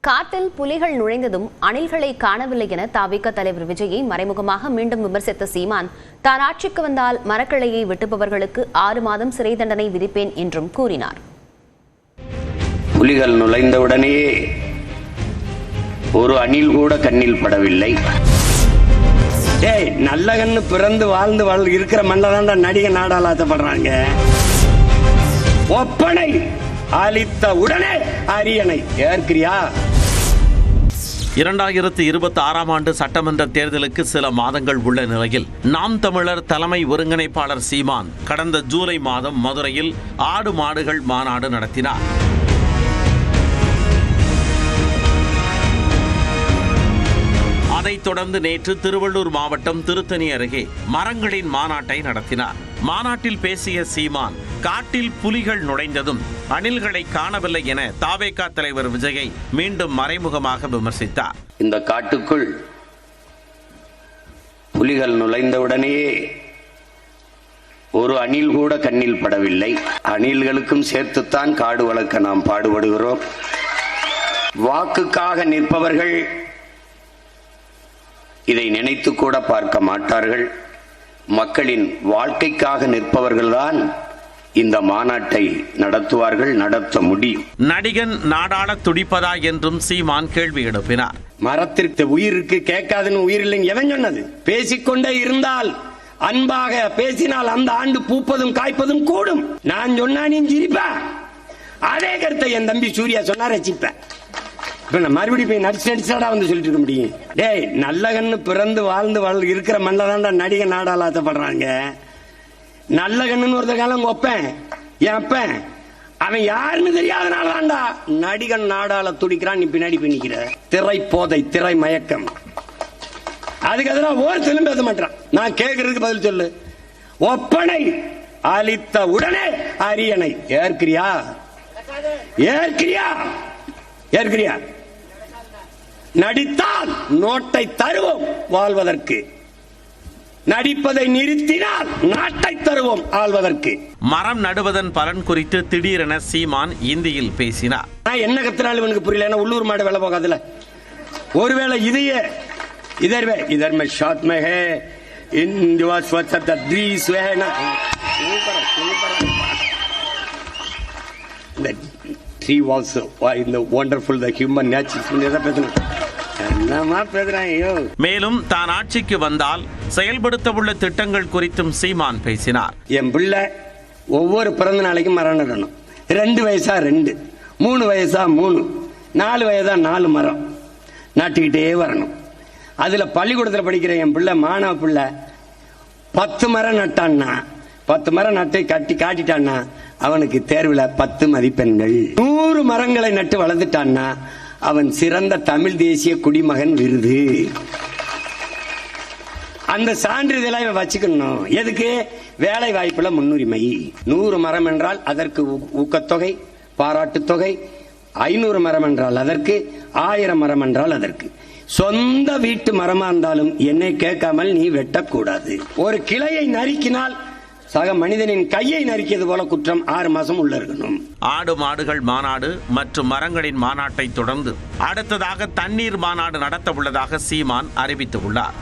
காட்டில் புலிகள் நுழைந்ததும் அணில்களை காணவில்லை என தவிக தலைவர் விஜயை மறைமுகமாக மீண்டும் விமர்சித்த சீமான், தான் ஆட்சிக்கு வந்தால் மரக்கிளையை வெட்டுபவர்களுக்கு 6 மாதம் சிறை தண்டனை விதிப்பேன் என்றும் கூறினார். புலிகள் நுழைந்தவுடனே ஒரு அணில் கூட கண்ணில் படவில்லை. நல்ல கண்ணு பிறந்து வாழ்ந்து இருக்கிற மண்டலாண்டா நடிகை நாடாளாத்தப்படுறாங்க. ஒப்பனை அளித்த உடனே அரியணை ஏற்கிறியா? 2026ஆம் ஆண்டு சட்டமன்ற தேர்தலுக்கு சில மாதங்கள் உள்ள நிலையில் நாம் தமிழர் தலைமை ஒருங்கிணைப்பாளர் சீமான் கடந்த ஜூலை மாதம் மதுரையில் ஆடு மாடுகள் மாநாடு நடத்தினார். அதைத் தொடர்ந்து நேற்று திருவள்ளூர் மாவட்டம் திருத்தணி அருகே மரங்களின் மாநாட்டை நடத்தினார். மாநாட்டில் பேசிய சீமான், காட்டில் புலிகள் நுழைந்ததும் அணில்களை காணவில்லை என தவேக தலைவர் விஜயை மீண்டும் மறைமுகமாக விமர்சித்தார். இந்த காட்டுக்குள் புலிகள் நுழைந்தவுடனே ஒரு அணில் கூட கண்ணில் படவில்லை. அணில்களுக்கும் சேர்த்துத்தான் காடு வளர்க்க நாம் பாடுபடுகிறோம். வாக்குக்காக நிற்பவர்கள் இதை நினைத்து கூட பார்க்க மாட்டார்கள். மக்களின் வாழ்க்கைக்காக நிற்பவர்கள்தான் இந்த மாநாட்டை நடத்துவார்கள், நடத்த முடியும். நடிகன் நாடாள துடிப்பதா என்றும் சீமான் கேள்வி எழுப்பினார். மரத்திற்கு உயிருக்கு கேட்காதுன்னு உயிர் இல்லைங்க எவன் சொன்னது? பேசிக்கொண்டே இருந்தால், அன்பாக பேசினால் அந்த ஆண்டு பூப்பதும் காய்ப்பதும் கூடும். நான் சொன்னா நீ சிரிப்ப. அதே கருத்தை என் தம்பி சூர்யா சொன்னா ரசிப்பேன். மறுபடியும் போய் நடிச்சாடா வந்து சொல்லிட்டு இருக்க முடியும்? நல்ல கண்ணு பிறந்து வாழ்ந்து இருக்கிற மண்டலாண்டா நடிகை நாடாளாத்தப்படுறாங்க. நல்ல கண்ணுன்னு ஒருத்த காலம் ஒப்பேன் ஏப்பேன் அவன் யாருன்னு தெரியாதனால தான்டா நடிகன் நாடாள துடிக்கிறான். நீ பின்னாடி பின்னிக்கிற திரை போதை, திரை மயக்கம். அதுக்கு எதிராக ஒருத்தரும் பேச மாட்டான். நான் கேட்கறதுக்கு பதில் சொல்லு. ஒப்பனை அளித்த உடனே அரியணை ஏற்கிறியா? ஏற்கிறியா? ஏற்கிறியா? நடித்தால் நோட்டை தருவோம் வாழ்வதற்கு, நடிப்பதை நிறுத்தினால் நாட்டை தருவோம் ஆள்வதற்கு. மரம் நடுவதன் பலன் குறித்து திடீரென சீமான் இந்தியில் பேசினார். என்ன கத்தினாலும் எனக்கு புரியல. உள்ளூர் மாடு வேலை போகாதுல. ஒருவேளை இதையே இதர் மே ஷாட் மே ஹே இந்தியா ஸ்வச்சத த்ரீஸ் வேனா the tree was in the wonderful the human nature. மேலும் தான் ஆட்சிக்கு வந்தால் செயல்படுத்த உள்ள திட்டங்கள் குறித்தும் சீமான் பேசினார். என் பிள்ளை ஒவ்வொரு பிறந்த நாளைக்கும் மரம் நடணும். 2 வயசா 2, 3 வயசா 3, 4 வயசா 4 மரம் நட்டுக்கிட்டே வரணும். அதுல பள்ளிக்கூடத்தில் படிக்கிற என் பிள்ளை மாணவ பிள்ளை 10 மரம் நட்டான்னா, 10 மரம் நட்டு காட்டிட்டான்னா அவனுக்கு தேர்வுல 10 மதிப்பெண்கள். 100 மரங்களை நட்டு வளர்ந்துட்டான்னா அவன் சிறந்த தமிழ் தேசிய குடிமகன் விருது. அந்த சான்றிதழை வச்சுக்கணும். எதுக்கு? வேலை வாய்ப்புல முன்னுரிமை. 100 மரம் என்றால் அதற்கு ஊக்கத்தொகை, பாராட்டுத் தொகை. 500 மரம் என்றால் அதற்கு, 1000 மரம் என்றால் அதற்கு. சொந்த வீட்டு மரமா இருந்தாலும் என்னை கேட்காமல் நீ வெட்டக்கூடாது. ஒரு கிளையை நறுக்கினால் சக மனிதனின் கையை நறுக்கியது போல குற்றம். 6 மாசம் உள்ள இருக்கணும். ஆடு மாடுகள் மாநாடு மற்றும் மரங்களின் மாநாட்டை தொடர்ந்து அடுத்ததாக தண்ணீர் மாநாடு நடத்த உள்ளதாக சீமான் அறிவித்துள்ளார்.